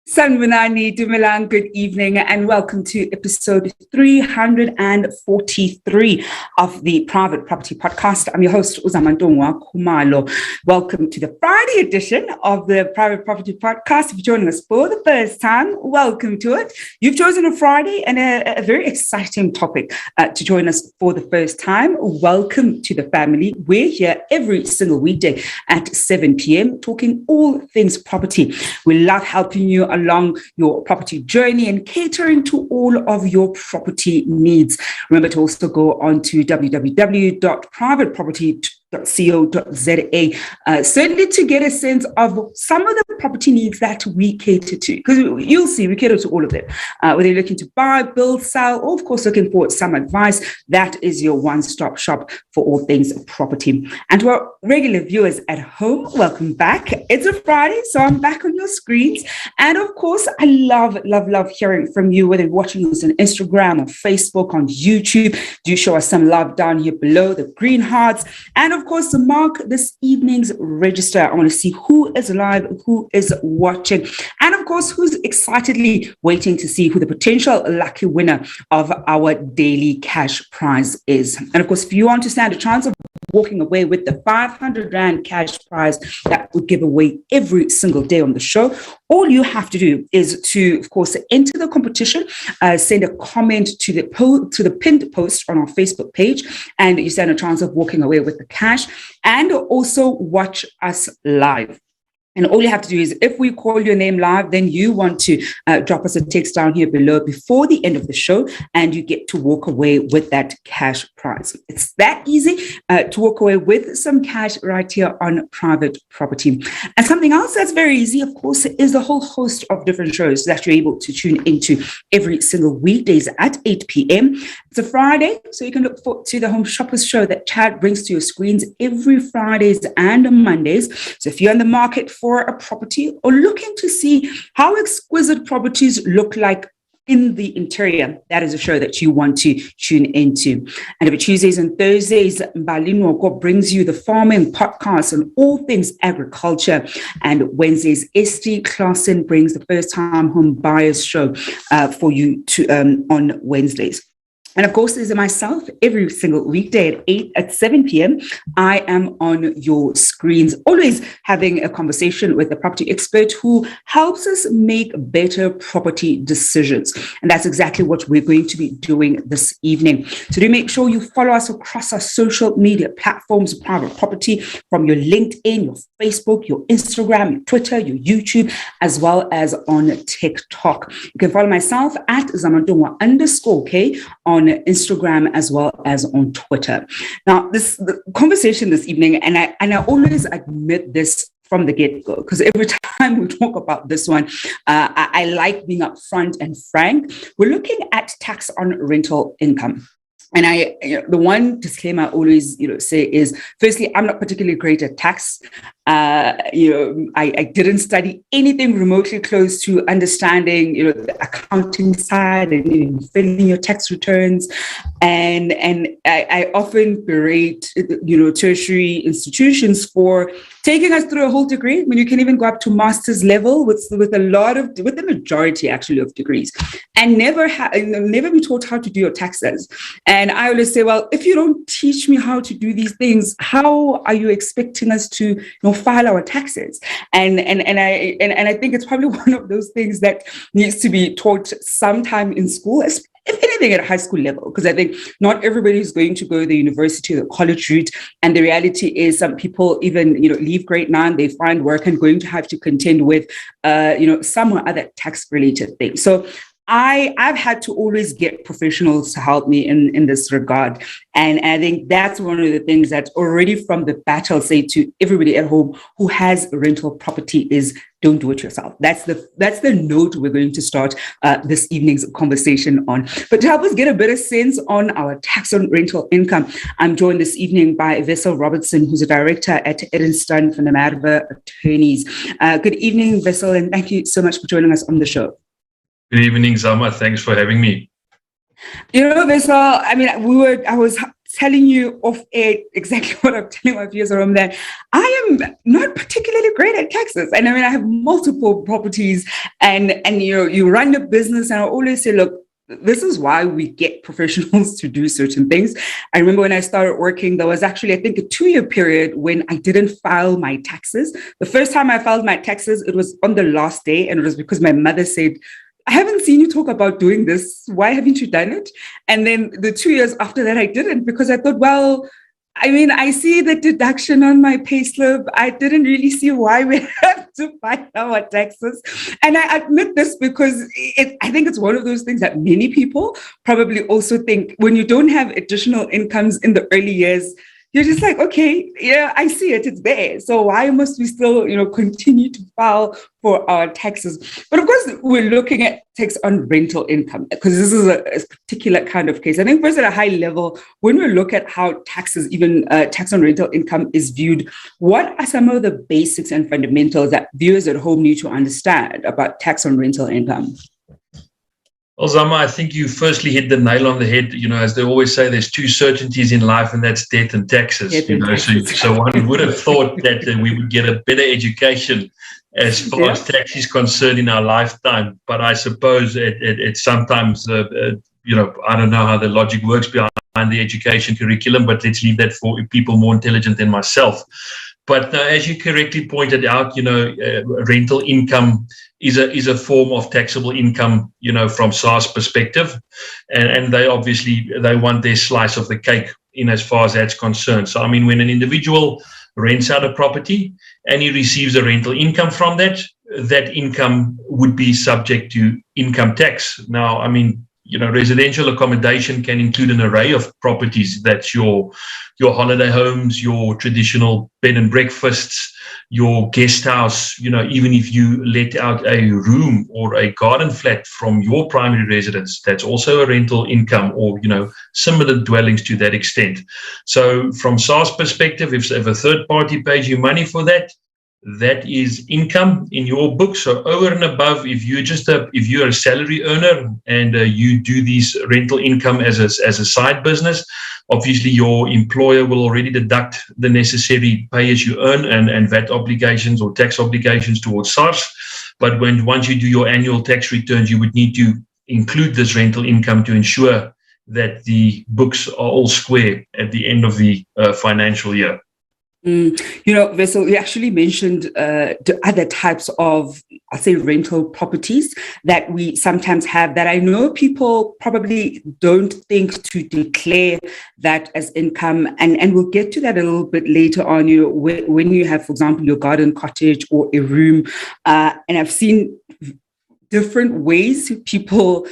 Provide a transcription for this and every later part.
Sanvinani Dumelang, good evening and welcome to episode 343 of the Private Property Podcast. I'm your host, Uzamantungwa Kumalo. Welcome to the Friday edition of the Private Property Podcast. If you're joining us for the first time, welcome to it. You've chosen a Friday and a very exciting topic to join us for the first time. Welcome to the family. We're here every single weekday at 7 p.m. talking all things property. We love helping you along your property journey and catering to all of your property needs. Remember to also go on to www.privateproperty.co.za, certainly to get a sense of some of the property needs that we cater to, because you'll see we cater to all of them. Whether you're looking to buy, build, sell, or of course looking for some advice, that is your one-stop shop for all things property. And to our regular viewers at home, welcome back. It's a Friday, so I'm back on your screens. And of course, I love hearing from you, whether you're watching us on Instagram or Facebook, on YouTube. Do show us some love down here below, the green hearts. And of course, mark this evening's register. I want to see who is live, who is watching, and of course, who's excitedly waiting to see who the potential lucky winner of our daily cash prize is. And of course, if you want to stand a chance of walking away with the 500 Rand cash prize that we give away every single day on the show, all you have to do is to, of course, enter the competition, send a comment to the pinned post on our Facebook page, and you stand a chance of walking away with the cash, and also watch us live. And all you have to do is, if we call your name live, then you want to drop us a text down here below before the end of the show, and you get to walk away with that cash prize. It's that easy to walk away with some cash right here on Private Property. And something else that's very easy, of course, is a whole host of different shows that you're able to tune into every single weekdays at 8 p.m. It's a Friday, so you can look forward to the Home Shoppers Show that Chad brings to your screens every Fridays and Mondays. So if you're in the market for a property or looking to see how exquisite properties look like in the interior, that is a show that you want to tune into. And every Tuesdays and Thursdays, Mbalinwoko brings you the farming podcast on all things agriculture. And Wednesdays, Esti Klassen brings the first time home buyers show for you to on Wednesdays. And of course, there's myself every single weekday at 7 p.m. I am on your screens, always having a conversation with a property expert who helps us make better property decisions. And that's exactly what we're going to be doing this evening. So do make sure you follow us across our social media platforms, Private Property, from your LinkedIn, your Facebook, your Instagram, your Twitter, your YouTube, as well as on TikTok. You can follow myself at Zamantungwa_K on Instagram as well as on Twitter. Now, the conversation this evening, and I always admit this from the get-go, because every time we talk about this one, I like being upfront and frank. We're looking at tax on rental income. And the one disclaimer I always, say is, firstly, I'm not particularly great at tax. I didn't study anything remotely close to understanding, the accounting side and filling your tax returns. And I often berate, tertiary institutions for taking us through a whole degree when you can even go up to master's level with the majority actually of degrees, and never be taught how to do your taxes. And I always say, well, if you don't teach me how to do these things, how are you expecting us to file our taxes? And I think it's probably one of those things that needs to be taught sometime in school, if anything at a high school level, because I think not everybody is going to go the university or the college route. And the reality is some people even, leave grade 9, they find work and going to have to contend with, some or other tax related things. So I've had to always get professionals to help me in this regard. And I think that's one of the things that already from the bat, I'll say to everybody at home who has rental property is, don't do it yourself. That's the note we're going to start this evening's conversation on. But to help us get a better sense on our tax on rental income, I'm joined this evening by Wessel Robertson, who's a director at Enderstein from the Merwe attorneys. Good evening, Wessel, and thank you so much for joining us on the show. Good evening, Zama. Thanks for having me. Wessel, I was telling you off air exactly what I'm telling my viewers around that I am not particularly great at taxes. And I mean, I have multiple properties and you run a business, and I always say, look, this is why we get professionals to do certain things. I remember when I started working, there was actually, I think, a 2-year period when I didn't file my taxes. The first time I filed my taxes, it was on the last day, and it was because my mother said, I haven't seen you talk about doing this. Why haven't you done it? And then the 2 years after that, I didn't, because I thought, well, I mean, I see the deduction on my payslip. I didn't really see why we have to file our taxes. And I admit this because I think it's one of those things that many people probably also think when you don't have additional incomes in the early years, you're just like, okay, yeah, I see it, it's there. So why must we still, continue to file for our taxes? But of course, we're looking at tax on rental income, because this is a particular kind of case. I think first at a high level, when we look at how taxes, even tax on rental income is viewed, what are some of the basics and fundamentals that viewers at home need to understand about tax on rental income? Well, Zama, I think you firstly hit the nail on the head. As they always say, there's 2 certainties in life, and that's death and taxes. So one would have thought that we would get a better education as far as tax is concerned in our lifetime. But I suppose it sometimes, I don't know how the logic works behind the education curriculum, but let's leave that for people more intelligent than myself. But as you correctly pointed out, rental income is a form of taxable income, from SARS perspective, and they obviously want their slice of the cake in as far as that's concerned. So I mean, when an individual rents out a property and he receives a rental income from that income would be subject to income tax. Now, I mean, residential accommodation can include an array of properties. That's your holiday homes, your traditional bed and breakfasts, your guest house, even if you let out a room or a garden flat from your primary residence, that's also a rental income, or, similar dwellings to that extent. So from SARS perspective, if a third party pays you money for that is income in your book. So over and above, if you're a salary earner and you do these rental income as a side business, obviously your employer will already deduct the necessary pay as you earn and VAT obligations or tax obligations towards SARS. But once you do your annual tax returns, you would need to include this rental income to ensure that the books are all square at the end of the financial year. Wessel, you actually mentioned the other types of, I'll say, rental properties that we sometimes have that I know people probably don't think to declare that as income. And we'll get to that a little bit later on, when you have, for example, your garden cottage or a room. And I've seen different ways people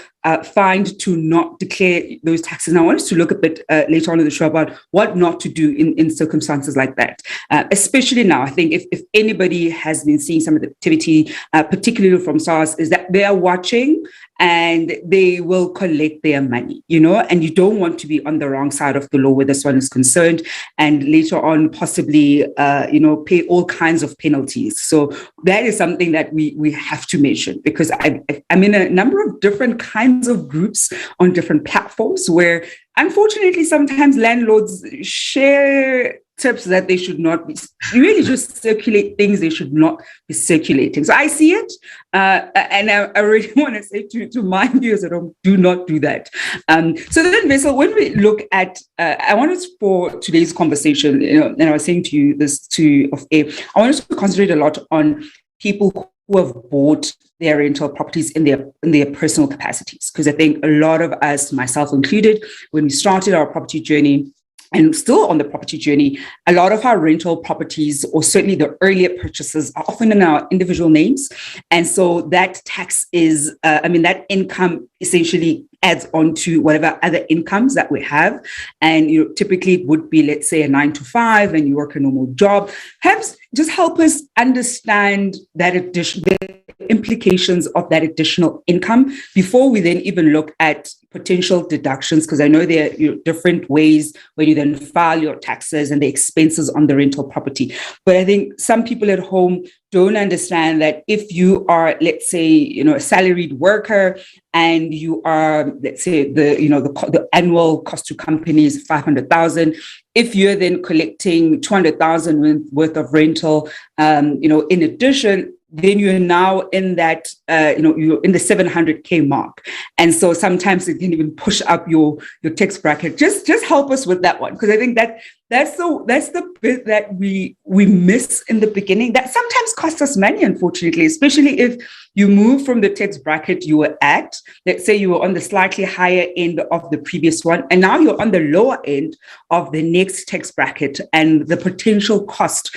find to not declare those taxes. And I want us to look a bit later on in the show about what not to do in circumstances like that. Especially now, I think if anybody has been seeing some of the activity, particularly from SARS, is that they are watching and they will collect their money, and you don't want to be on the wrong side of the law where this one is concerned, and later on possibly, pay all kinds of penalties. So that is something that we have to mention, because I'm in a number of different kinds of groups on different platforms where, unfortunately, sometimes landlords share tips that they should not be, really just circulate things they should not be circulating. So I see it, and I really want to say to my viewers at home, do not do that. So then, Wessel, when we look at, I wanted for today's conversation, and I was saying to you this off air, I wanted to concentrate a lot on people who have bought their rental properties in their personal capacities, because I think a lot of us, myself included, when we started our property journey, and still on the property journey, a lot of our rental properties, or certainly the earlier purchases, are often in our individual names. And so that tax is, that income essentially adds on to whatever other incomes that we have. And typically it would be, let's say, a 9 to 5, and you work a normal job. Perhaps just help us understand that the implications of that additional income before we then even look at potential deductions, because I know there are different ways where you then file your taxes and the expenses on the rental property. But I think some people at home don't understand that if you are, let's say, a salaried worker and you are, let's say, the annual cost to company is 500,000. If you're then collecting 200,000 worth of rental, in addition, then you're now in that, you're in the 700K mark. And so sometimes it can even push up your tax bracket. Just help us with that one, because I think that's the bit that we miss in the beginning, that sometimes costs us money, unfortunately, especially if you move from the tax bracket you were at. Let's say you were on the slightly higher end of the previous one, and now you're on the lower end of the next tax bracket, and the potential cost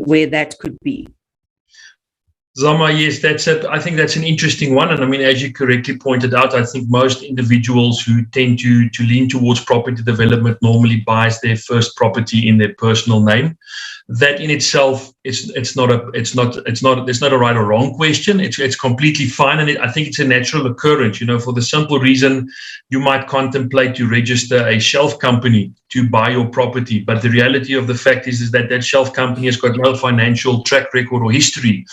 where that could be. Zama, yes, that's it. I think that's an interesting one. And I mean, as you correctly pointed out, I think most individuals who tend to lean towards property development normally buys their first property in their personal name. That in itself, it's not a right or wrong question. It's completely fine, and I think it's a natural occurrence. For the simple reason, you might contemplate to register a shelf company to buy your property, but the reality of the fact is that shelf company has got no financial track record or history.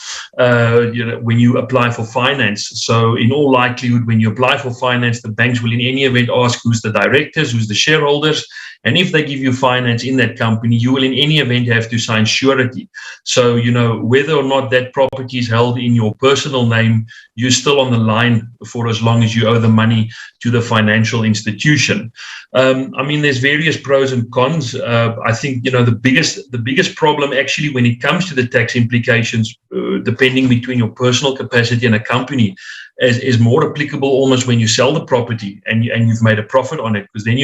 When you apply for finance, so in all likelihood, when you apply for finance, the banks will in any event ask who's the directors, who's the shareholders. And if they give you finance in that company, you will in any event have to sign surety. So, whether or not that property is held in your personal name, you're still on the line for as long as you owe the money to the financial institution. I mean, there's various pros and cons. I think, the biggest problem actually when it comes to the tax implications, depending between your personal capacity and a company, is more applicable almost when you sell the property and you've made a profit on it, because then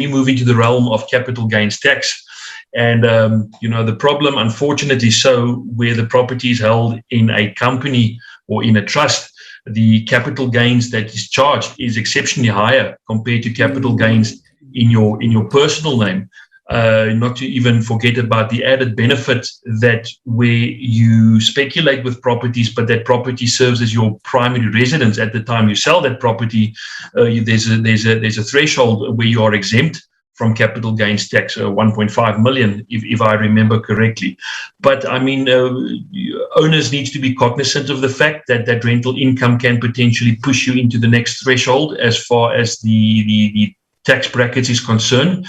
you move into the realm of capital gains tax. And the problem, unfortunately, so where the property is held in a company or in a trust, the capital gains that is charged is exceptionally higher compared to capital gains in your personal name. Not to even forget about the added benefit that where you speculate with properties, but that property serves as your primary residence at the time you sell that property. There's a threshold where you are exempt from capital gains tax, 1.5 million, if I remember correctly. But I mean, owners need to be cognizant of the fact that rental income can potentially push you into the next threshold as far as the tax brackets is concerned.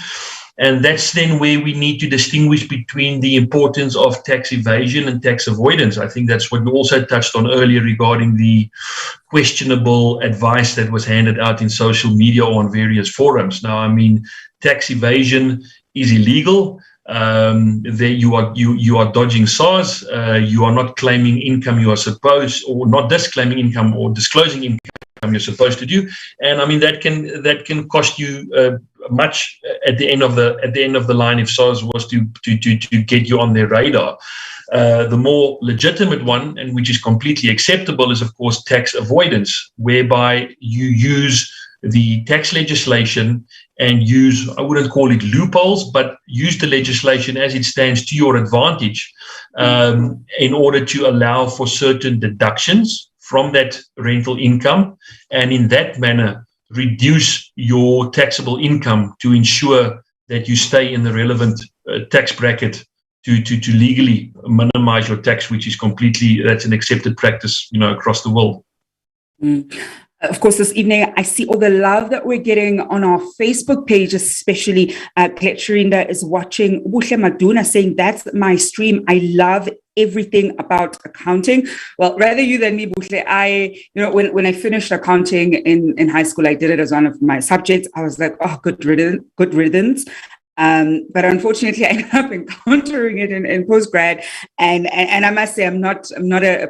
And that's then where we need to distinguish between the importance of tax evasion and tax avoidance. I think that's what we also touched on earlier regarding the questionable advice that was handed out in social media or on various forums. Now, I mean, tax evasion is illegal. There you are dodging SARS. You are not claiming income you are supposed, or not disclaiming income or disclosing income you're supposed to do. And I mean that can cost you much at the end of the line if SARS was to get you on their radar. The more legitimate one, and which is completely acceptable, is of course tax avoidance, whereby you use the tax legislation and use, I wouldn't call it loopholes, but use the legislation as it stands to your advantage in order to allow for certain deductions from that rental income, and in that manner reduce your taxable income to ensure that you stay in the relevant tax bracket to legally minimize your tax, which is that's an accepted practice, across the world. Of course, this evening, I see all the love that we're getting on our Facebook page, especially Gletcherinda is watching. Buhle Maduna saying, that's my stream. I love everything about accounting. Well, rather you than me, Buhle. When I finished accounting in high school, I did it as one of my subjects. I was like, oh, good riddance. But unfortunately, I ended up encountering it in postgrad, and I must say I'm not a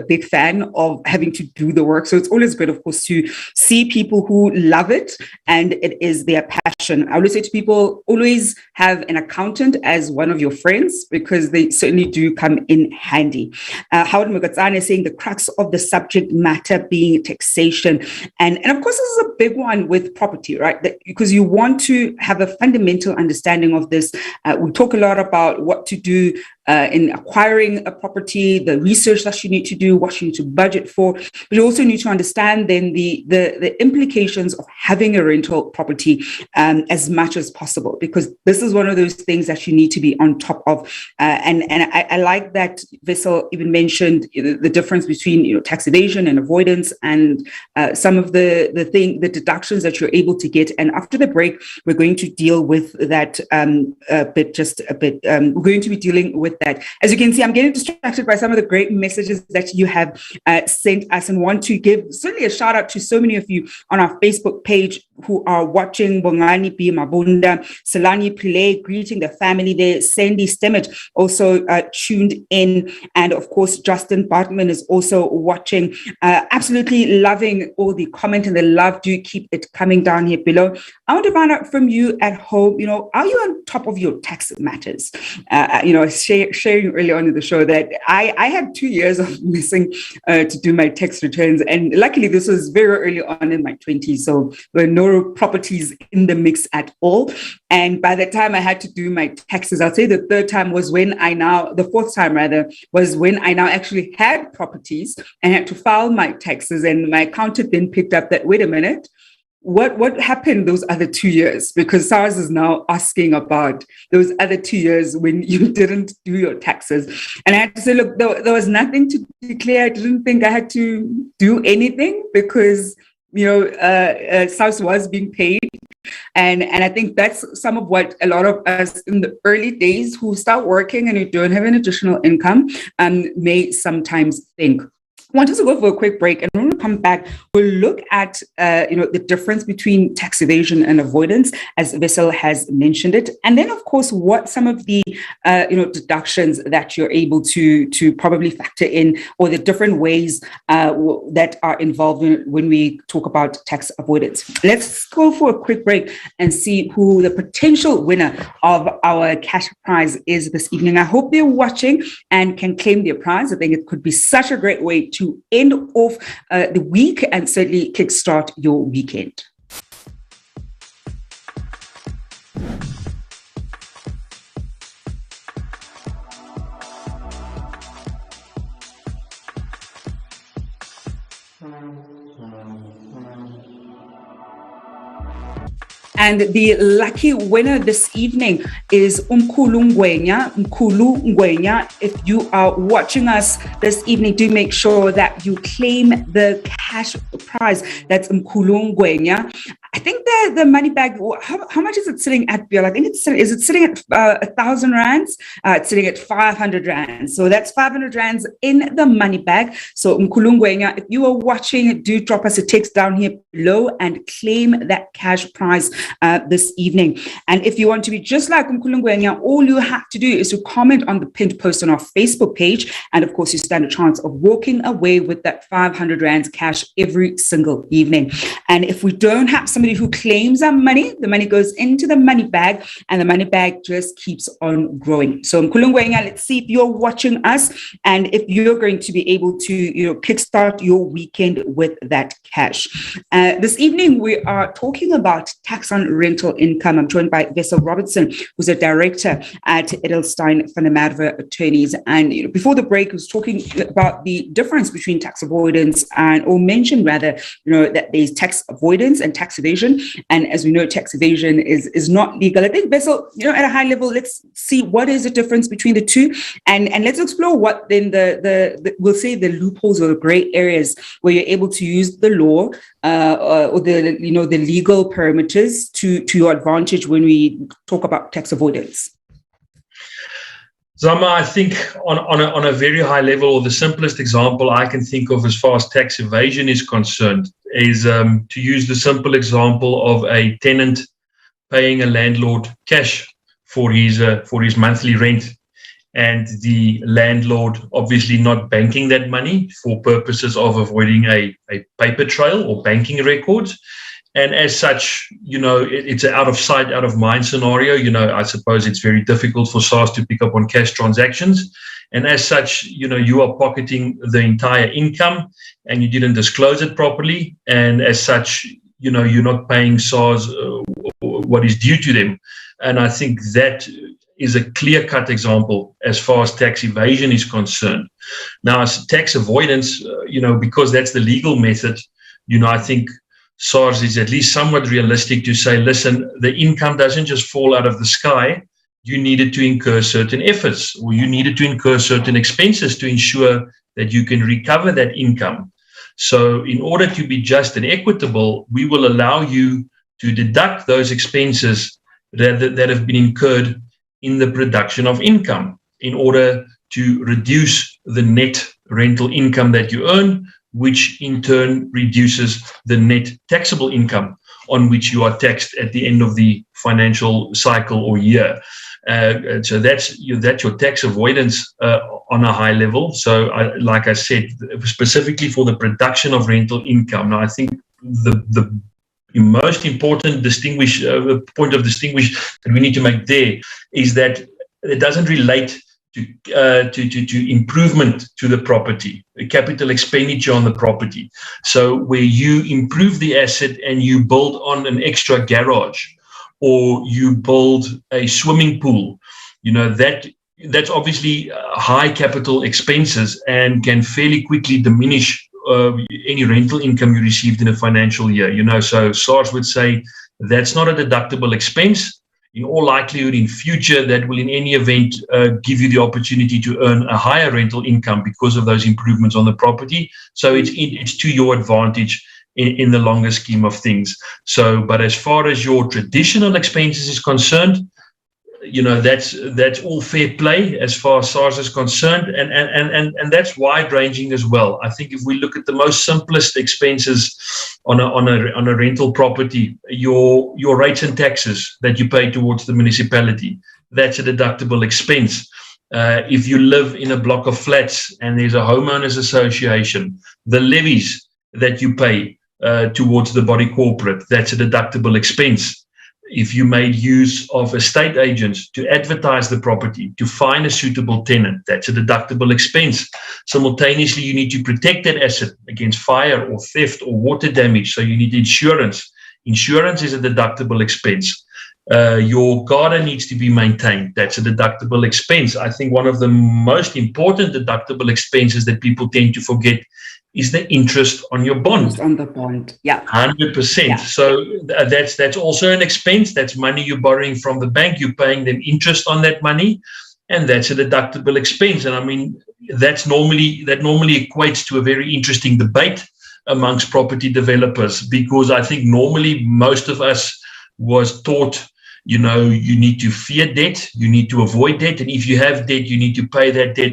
big fan of having to do the work. So it's always good, of course, to see people who love it and it is their passion. I always say to people, always have an accountant as one of your friends, because they certainly do come in handy. Howard Mugatsane is saying the crux of the subject matter being taxation, and of course this is a big one with property, right? Because you want to have a fundamental understanding of this. We talk a lot about what to do in acquiring a property, the research that you need to do, what you need to budget for. But you also need to understand then the implications of having a rental property as much as possible, because this is one of those things that you need to be on top of. And I like that Wessel even mentioned the difference between tax evasion and avoidance, and some of the deductions that you're able to get. And after the break, we're going to deal with that a bit. We're going to be dealing with that. As you can see, I'm getting distracted by some of the great messages that you have sent us, and want to give certainly a shout out to so many of you on our Facebook page who are watching. Bongani B. Mabunda, Selani Pillay, greeting the family there. Sandy Stemmet also tuned in. And of course, Justin Bartman is also watching. Absolutely loving all the comment and the love. Do keep it coming down here below. I want to find out from you at home, are you on top of your tax matters? Sharing earlier on in the show that I had 2 years of missing to do my tax returns. And luckily, this was very early on in my 20s. So there were no properties in the mix at all. And by the time I had to do my taxes, I'll say the fourth time was when I now actually had properties and had to file my taxes. And my accountant then picked up that, wait a minute, what happened those other 2 years? Because SARS is now asking about those other 2 years when you didn't do your taxes. And I had to say, look, there was nothing to declare. I didn't think I had to do anything because SARS was being paid. And I think that's some of what a lot of us in the early days who start working and who don't have an additional income may sometimes think. I want us to go for a quick break, and when we come back, we'll look at the difference between tax evasion and avoidance, as Wessel has mentioned it, and then of course what some of the deductions that you're able to probably factor in, or the different ways that are involved when we talk about tax avoidance. Let's go for a quick break and see who the potential winner of our cash prize is this evening. I hope they're watching and can claim their prize. I think it could be such a great way to end off the week and certainly kickstart your weekend. And the lucky winner this evening is Mkhulu Ngwenya. If you are watching us this evening, do make sure that you claim the cash prize. That's Mkhulu Ngwenya. I think the money bag, how much is it sitting at, Bill? I think is it sitting at 1,000 rands? It's sitting at 500 rands. So that's 500 rands in the money bag. So Mkhulu Ngwenya, if you are watching, do drop us a text down here below and claim that cash prize this evening. And if you want to be just like Mkhulu Ngwenya, all you have to do is to comment on the pinned post on our Facebook page. And of course, you stand a chance of walking away with that 500 rands cash every single evening. And if we don't have somebody who claims our money, the money goes into the money bag, and the money bag just keeps on growing. So Mkhulu Ngwenya, let's see if you're watching us and if you're going to be able to kickstart your weekend with that cash. This evening, we are talking about tax on rental income. I'm joined by Wessel Robertson, who's a director at Enderstein van der Merwe Attorneys. And before the break, I was talking about the difference between tax avoidance or mentioned rather, that there's tax avoidance and tax evasion. And as we know, tax evasion is not legal. I think, Wessel, at a high level, let's see what is the difference between the two, and let's explore what then we'll say the loopholes or the gray areas where you're able to use the law or the legal parameters to your advantage when we talk about tax avoidance. Zama, I think on a very high level, or the simplest example I can think of as far as tax evasion is concerned, is to use the simple example of a tenant paying a landlord cash for his monthly rent, and the landlord obviously not banking that money for purposes of avoiding a paper trail or banking records. And as such, it's an out of sight, out of mind scenario. I suppose it's very difficult for SARS to pick up on cash transactions. And as such, you are pocketing the entire income and you didn't disclose it properly. And as such, you're not paying SARS what is due to them. And I think that is a clear-cut example as far as tax evasion is concerned. Now, as tax avoidance, because that's the legal method, I think SARS is at least somewhat realistic to say, listen, the income doesn't just fall out of the sky. You needed to incur certain efforts, or you needed to incur certain expenses to ensure that you can recover that income. So in order to be just and equitable, we will allow you to deduct those expenses that have been incurred in the production of income in order to reduce the net rental income that you earn, which in turn reduces the net taxable income on which you are taxed at the end of the financial cycle or year. So that's your tax avoidance on a high level. So like I said, specifically for the production of rental income. Now, I think the most important point of distinguish that we need to make there is that it doesn't relate to improvement to the property, capital expenditure on the property. So where you improve the asset and you build on an extra garage, or you build a swimming pool, that's obviously high capital expenses and can fairly quickly diminish any rental income you received in a financial year. So SARS would say that's not a deductible expense. In all likelihood, in future, that will in any event give you the opportunity to earn a higher rental income because of those improvements on the property. So it's to your advantage in the longer scheme of things. So, but as far as your traditional expenses is concerned, that's all fair play as far as SARS is concerned, and that's wide ranging as well. I think if we look at the most simplest expenses on a rental property, your rates and taxes that you pay towards the municipality, that's a deductible expense. If you live in a block of flats and there's a homeowners association, the levies that you pay towards the body corporate, that's a deductible expense. If you made use of estate agents to advertise the property, to find a suitable tenant, that's a deductible expense. Simultaneously, you need to protect that asset against fire or theft or water damage, so you need insurance. Insurance is a deductible expense. Your garden needs to be maintained. That's a deductible expense. I think one of the most important deductible expenses that people tend to forget is the interest on your bond. On the bond, yeah. 100%. Yeah. So that's also an expense. That's money you're borrowing from the bank. You're paying them interest on that money, and that's a deductible expense. And I mean, that normally equates to a very interesting debate amongst property developers, because I think normally most of us was taught, you need to fear debt, you need to avoid debt, and if you have debt, you need to pay that debt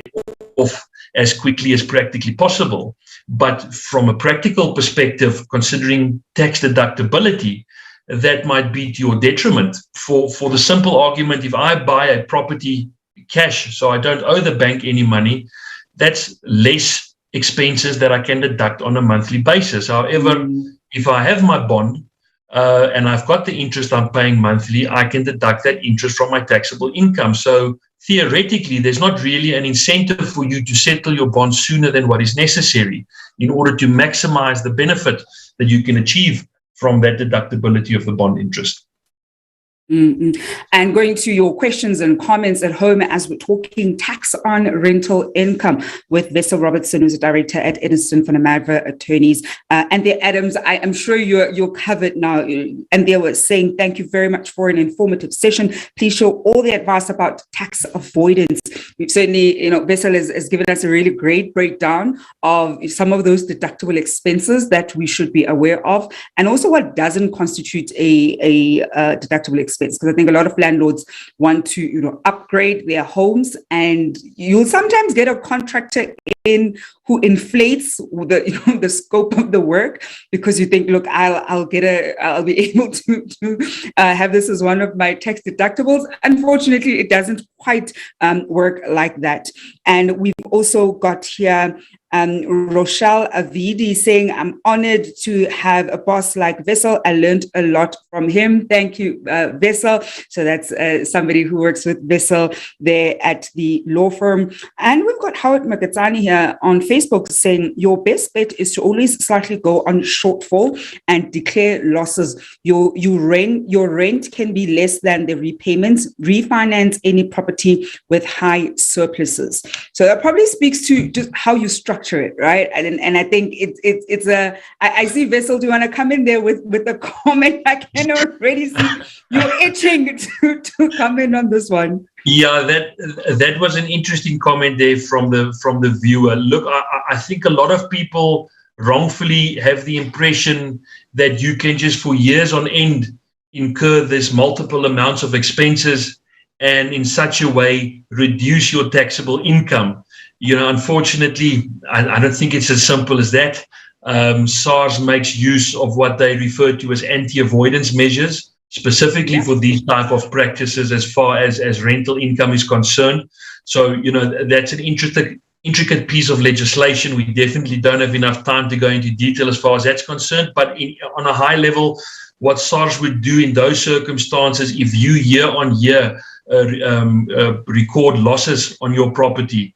off as quickly as practically possible. But from a practical perspective, considering tax deductibility, that might be to your detriment. For the simple argument, if I buy a property cash, so I don't owe the bank any money, that's less expenses that I can deduct on a monthly basis. However, if I have my bond and I've got the interest I'm paying monthly, I can deduct that interest from my taxable income. So theoretically, there's not really an incentive for you to settle your bond sooner than what is necessary in order to maximize the benefit that you can achieve from that deductibility of the bond interest. Mm-hmm. And going to your questions and comments at home as we're talking tax on rental income with Wessel Robertson, who's a director at Enderstein for the Merwe attorneys. And there, Adams, I am sure you're covered now. And they were saying, thank you very much for an informative session. Please show all the advice about tax avoidance. We've certainly, Wessel has given us a really great breakdown of some of those deductible expenses that we should be aware of, and also what doesn't constitute a deductible expense. Because I think a lot of landlords want to, upgrade their homes, and you'll sometimes get a contractor in who inflates the scope of the work because you think, look, I'll be able to have this as one of my tax deductibles. Unfortunately, it doesn't quite work like that. And we've also got here Rochelle Avidi saying, I'm honored to have a boss like Wessel. I learned a lot from him. Thank you, Wessel. So that's somebody who works with Wessel there at the law firm. And we've got Howard Magatsani here on Facebook saying, your best bet is to always slightly go on shortfall and declare losses. Your rent can be less than the repayments. Refinance any property with high surpluses. So that probably speaks to just how you structure it, right? And I think it's a. I see Wessel. Do you want to come in there with a comment? I can already see you're itching to come in on this one. Yeah, that was an interesting comment there from the viewer. Look, I think a lot of people wrongfully have the impression that you can just for years on end incur this multiple amounts of expenses and in such a way reduce your taxable income. Unfortunately, I don't think it's as simple as that. SARS makes use of what they refer to as anti-avoidance measures, specifically for these type of practices as far as rental income is concerned. So, that's an intricate piece of legislation. We definitely don't have enough time to go into detail as far as that's concerned. But on a high level, what SARS would do in those circumstances, if you year on year record losses on your property,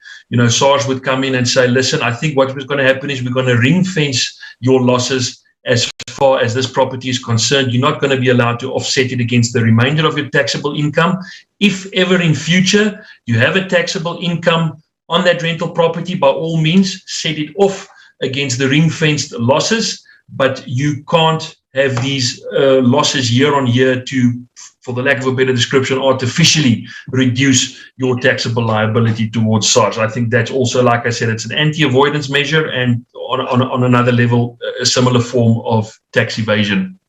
SARS would come in and say, listen, I think what was going to happen is we're going to ring fence your losses as far as this property is concerned. You're not going to be allowed to offset it against the remainder of your taxable income. If ever in future you have a taxable income on that rental property, by all means, set it off against the ring-fenced losses, but you can't have these losses year on year to, for the lack of a better description, artificially reduce your taxable liability towards SARS. I think that's also, like I said, it's an anti-avoidance measure and on another level, a similar form of tax evasion.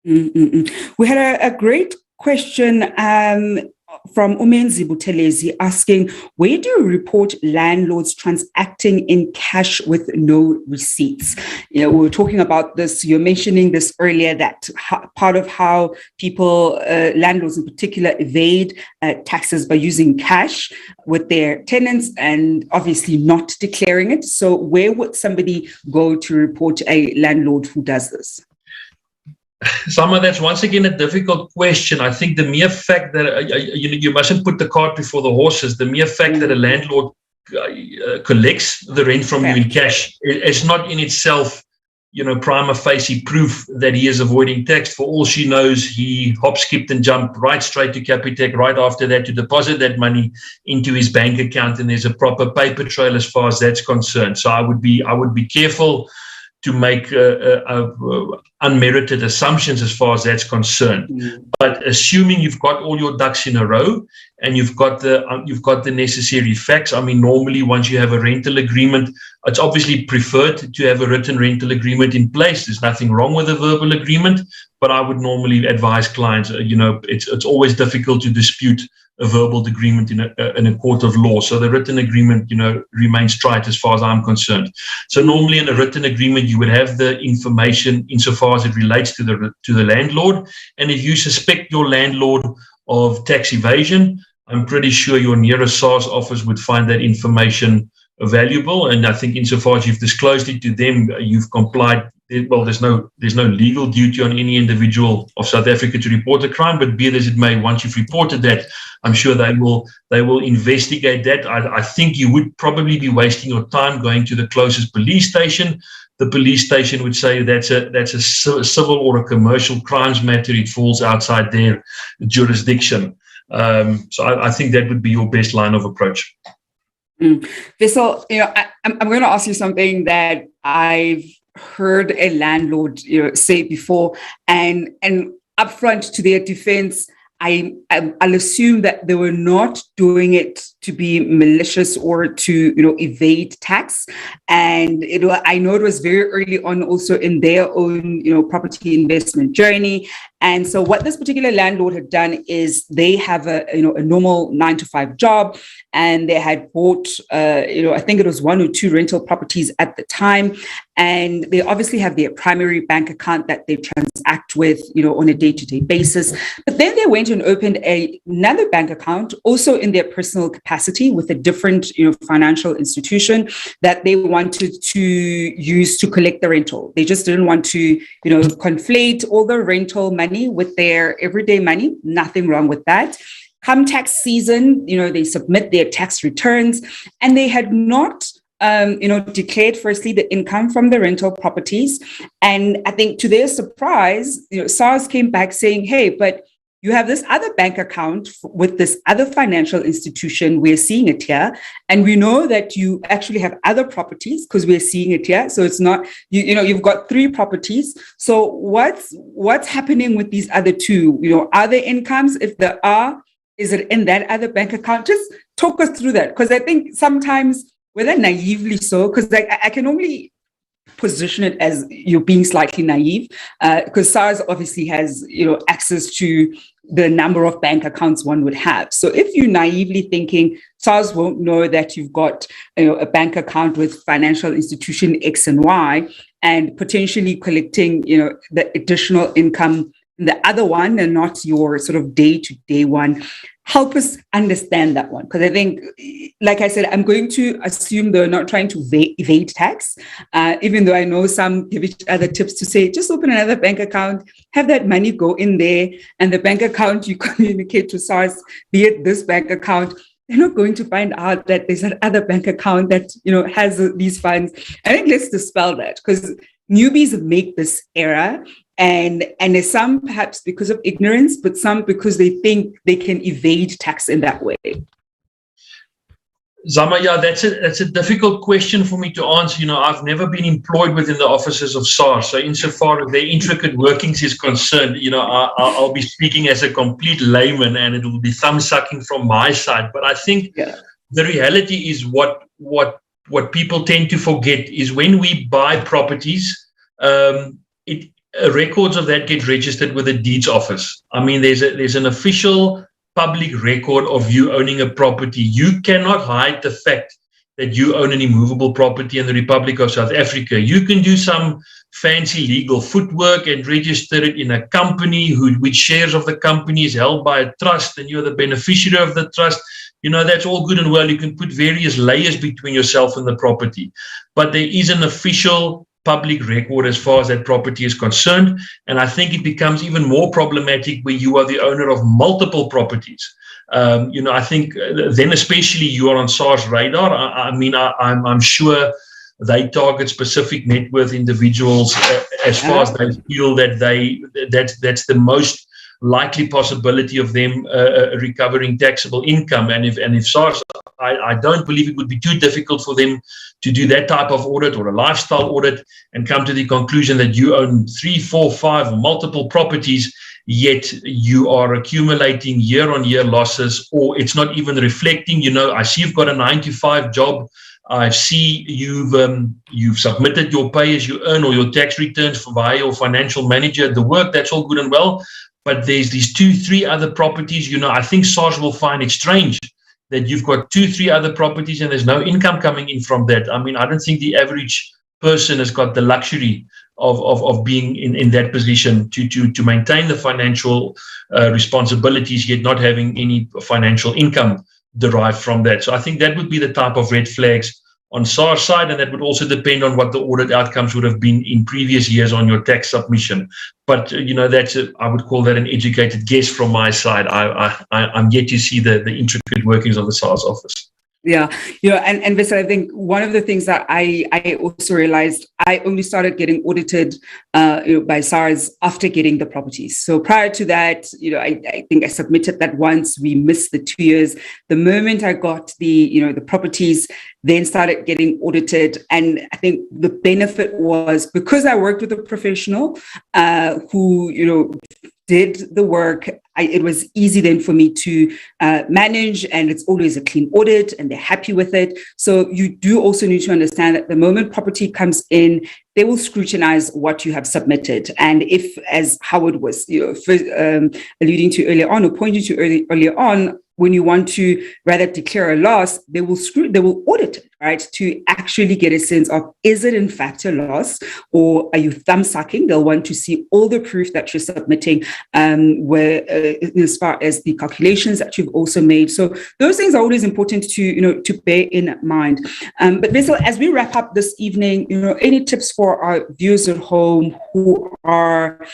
We had a great question from Umenzi Butelezi asking, where do you report landlords transacting in cash with no receipts? We were talking about this. You're mentioning this earlier, that part of how people, landlords in particular, evade taxes by using cash with their tenants and obviously not declaring it. So where would somebody go to report a landlord who does this? Sama, that's once again a difficult question. I think the mere fact that you mustn't put the cart before the horses. The mere fact that a landlord collects the rent from you in cash is not in itself, prima facie proof that he is avoiding tax. For all she knows, he hop, skipped, and jumped right straight to Capitec right after that to deposit that money into his bank account, and there's a proper paper trail as far as that's concerned. So I would be careful to make unmerited assumptions as far as that's concerned. But assuming you've got all your ducks in a row and you've got the necessary facts, I mean, normally once you have a rental agreement, it's obviously preferred to have a written rental agreement in place. There's nothing wrong with a verbal agreement, but I would normally advise clients, it's always difficult to dispute a verbal agreement in a court of law. So the written agreement, remains trite as far as I'm concerned. So normally in a written agreement, you would have the information insofar as it relates to the landlord. And if you suspect your landlord of tax evasion, I'm pretty sure your nearest SARS office would find that information valuable. And I think insofar as you've disclosed it to them, you've complied. Well, there's no legal duty on any individual of South Africa to report a crime, but be it as it may, once you've reported that, I'm sure they will investigate that. I think you would probably be wasting your time going to the closest police station. The police station would say that's a civil or a commercial crimes matter. It falls outside their jurisdiction. So I think that would be your best line of approach. Wessel, I'm going to ask you something that I've heard a landlord say before, and upfront to their defense, I'll assume that they were not doing it to be malicious or to evade tax. And I know it was very early on also in their own property investment journey. And so what this particular landlord had done is they have a normal 9-to-5 job, and they had bought I think it was 1 or 2 rental properties at the time. And they obviously have their primary bank account that they transact with, on a day-to-day basis. But then they went and opened another bank account, also in their personal capacity, capacity with a different, financial institution that they wanted to use to collect the rental. They just didn't want to, conflate all the rental money with their everyday money. Nothing wrong with that. Come tax season, they submit their tax returns, and they had not declared firstly the income from the rental properties. And I think to their surprise, SARS came back saying, hey, but you have this other bank account with this other financial institution. We're seeing it here. And we know that you actually have other properties because we're seeing it here. So it's not, you've got 3 properties. So what's happening with these other 2? Are there incomes? If there are, is it in that other bank account? Just talk us through that. Because I think sometimes, whether naively so, because I can only position it as you're being slightly naive, because SARS obviously has, access to the number of bank accounts one would have. So if you're naively thinking SARS won't know that you've got, a bank account with financial institution X and Y, and potentially collecting, the additional income in the other one and not your sort of day-to-day one, help us understand that one. Because I think, like I said, I'm going to assume they're not trying to evade tax, even though I know some give each other tips to say, just open another bank account, have that money go in there, and the bank account you communicate to SARS, be it this bank account, they're not going to find out that there's an other bank account that, has these funds. I think let's dispel that, because newbies make this error. And some perhaps because of ignorance, but some because they think they can evade tax in that way. Zama, yeah, that's a difficult question for me to answer. I've never been employed within the offices of SARS. So insofar as their intricate workings is concerned, I'll be speaking as a complete layman, and it will be thumb-sucking from my side. But I think the reality is what people tend to forget is when we buy properties, records of that get registered with the deeds office. I mean, there's an official public record of you owning a property. You cannot hide the fact that you own an immovable property in the Republic of South Africa. You can do some fancy legal footwork and register it in a company which shares of the company is held by a trust, and you're the beneficiary of the trust. That's all good and well. You can put various layers between yourself and the property, but there is an official public record as far as that property is concerned. And I think it becomes even more problematic where you are the owner of multiple properties. I think then especially you are on SARS radar. I'm sure they target specific net worth individuals as far as they feel that that's the most likely possibility of them recovering taxable income. And if SARS, I don't believe it would be too difficult for them to do that type of audit or a lifestyle audit and come to the conclusion that you own 3, 4, 5 multiple properties, yet you are accumulating year-on-year losses, or it's not even reflecting. I see you've got a 9-to-5 job. I see you've submitted your pay as you earn or your tax returns via your financial manager. The work, that's all good and well, but there's these 2, 3 other properties. I think SARS will find it strange that you've got 2, 3 other properties and there's no income coming in from that. I mean, I don't think the average person has got the luxury of being in that position to maintain the financial responsibilities, yet not having any financial income derived from that. So I think that would be the type of red flags on SARS side, and that would also depend on what the audit outcomes would have been in previous years on your tax submission. But I would call that an educated guess from my side. I'm yet to see the intricate workings of the SARS office. Yeah, and Wessel, I think one of the things that I also realized, I only started getting audited by SARS after getting the properties. So prior to that, I think I submitted that once. We missed the 2 years. The moment I got the properties, then started getting audited. And I think the benefit was because I worked with a professional who, did the work, it was easy then for me to manage, and it's always a clean audit and they're happy with it. So you do also need to understand that the moment property comes in, they will scrutinize what you have submitted. And if, as Howard was alluding to earlier on, or pointing to earlier on, when you want to rather declare a loss, they will audit it, right, to actually get a sense of, is it in fact a loss, or are you thumb sucking? They'll want to see all the proof that you're submitting, as far as the calculations that you've also made. So those things are always important to bear in mind. But Wessel, as we wrap up this evening, any tips for our viewers at home who are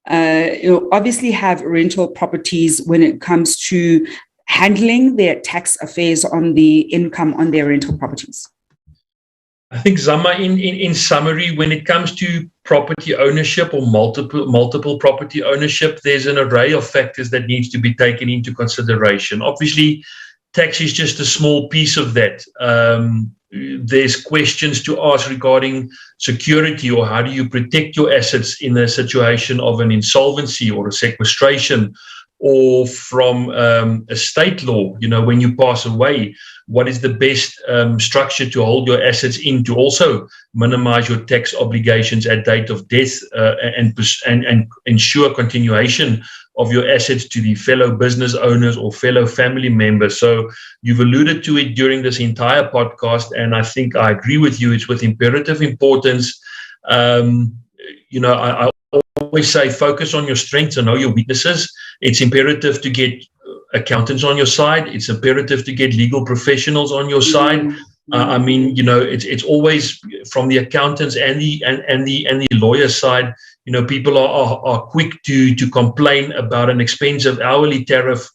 obviously have rental properties when it comes to handling their tax affairs on the income on their rental properties? I think, Zama, in summary, when it comes to property ownership or multiple property ownership, there's an array of factors that needs to be taken into consideration. Obviously, tax is just a small piece of that. There's questions to ask regarding security, or how do you protect your assets in a situation of an insolvency or a sequestration, or from estate law, when you pass away, what is the best structure to hold your assets in to also minimize your tax obligations at date of death, and ensure continuation of your assets to the fellow business owners or fellow family members. So you've alluded to it during this entire podcast, and I think I agree with you. It's with imperative importance. I always say focus on your strengths and know your weaknesses. It's imperative to get accountants on your side. It's imperative to get legal professionals on your side. It's always from the accountants and the lawyer side. People are quick to complain about an expensive hourly tariff,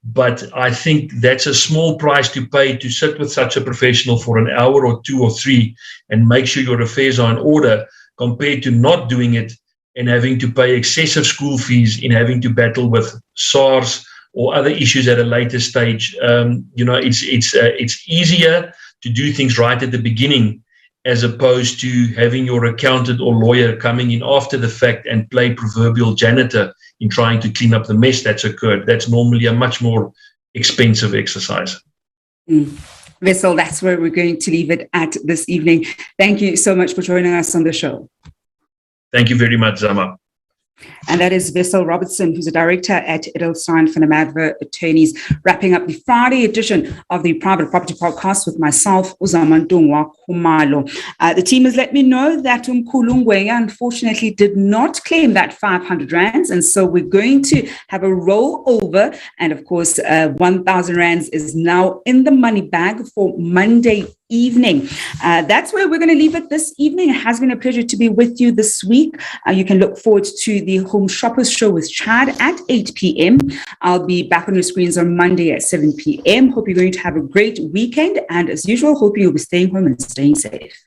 but I think that's a small price to pay to sit with such a professional for an hour or 2 or 3 and make sure your affairs are in order, compared to not doing it and having to pay excessive school fees, in having to battle with SARS or other issues at a later stage. It's easier to do things right at the beginning, as opposed to having your accountant or lawyer coming in after the fact and play proverbial janitor in trying to clean up the mess that's occurred. That's normally a much more expensive exercise. Wessel, that's where we're going to leave it at this evening. Thank you so much for joining us on the show. Thank you very much, Zama. And that is Wessel Robertson, who's a director at Enderstein for the Merwe Attorneys, wrapping up the Friday edition of the Private Property Podcast with myself, Uzama Ndungwa Khumalo. The team has let me know that Umkhulu unfortunately did not claim that 500 rands, and so we're going to have a rollover. And of course, 1,000 rands is now in the money bag for Monday evening. That's where we're going to leave it this evening. It has been a pleasure to be with you this week. You can look forward to the Home Shoppers Show with Chad at 8 p.m. I'll be back on your screens on Monday at 7 p.m. Hope you're going to have a great weekend. And as usual, hope you'll be staying home and staying safe.